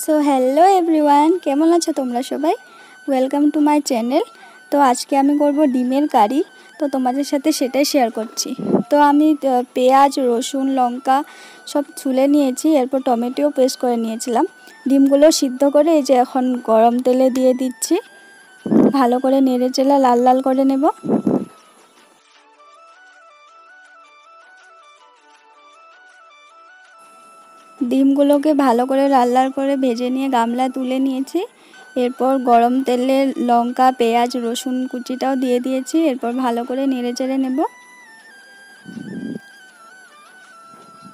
So hello everyone, কেমন আছো তোমরা সবাই? Welcome to my channel. তো আজকে আমি করব ডিমের কারি। তো তোমাদের সাথে সেটাই শেয়ার করছি। তো আমি পেঁয়াজ, রসুন, লঙ্কা সব ছুলে নিয়েছি, এরপর টমেটোও পেস্ট করে নিয়েছিলাম। ডিমগুলো সিদ্ধ করে এই যে এখন গরম তেলে দিয়ে দিচ্ছি। ভালো করে নেড়ে চেড়ে লাল লাল করে নেব। ডিমগুলোকে ভালো করে লাল লাল করে ভেজে নিয়ে গামলা তুলে নিয়েছি। এরপর গরম তেলে লঙ্কা, পেঁয়াজ, রসুন কুচিটাও দিয়ে দিয়েছি। এরপর ভালো করে নেড়ে চেড়ে নেব।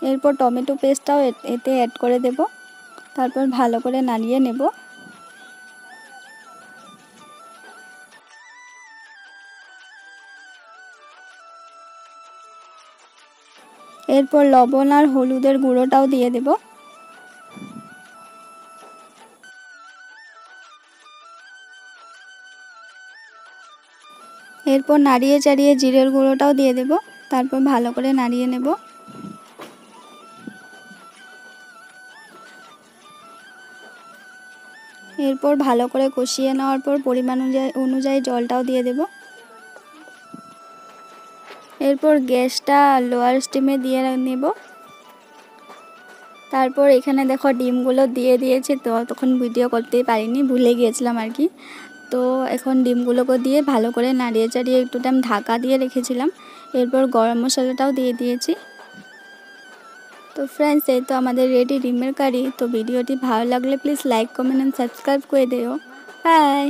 এরপর টমেটো পেস্টটাও এতে অ্যাড করে দেব। তারপর ভালো করে নাড়িয়ে নেব। এরপর লবণ আর হলুদের গুঁড়োটাও দিয়ে দেব। এরপর নাড়িয়ে চাড়িয়ে জিরের গুঁড়োটাও দিয়ে দেব। তারপর ভালো করে নাড়িয়ে নেব। এরপর ভালো করে কষিয়ে নেওয়ার পর পরিমাণ অনুযায়ী জলটাও দিয়ে দেব। এরপর গ্যাসটা লোয়ার স্টিমে দিয়ে নেব। তারপর এখানে দেখো ডিমগুলো দিয়ে দিয়েছি। তো তখন ভিডিও করতেই পারিনি, ভুলে গিয়েছিলাম আর কি। তো এখন ডিমগুলোকে দিয়ে ভালো করে নাড়িয়ে চাড়িয়ে একটু টাইম ঢাকা দিয়ে রেখেছিলাম। এরপর গরম মশলাটাও দিয়ে দিয়েছি। তো ফ্রেন্ডস, এই তো আমাদের রেডি ডিমের কারি। তো ভিডিওটি ভালো লাগলে please like, comment and subscribe করে দিও। বাই।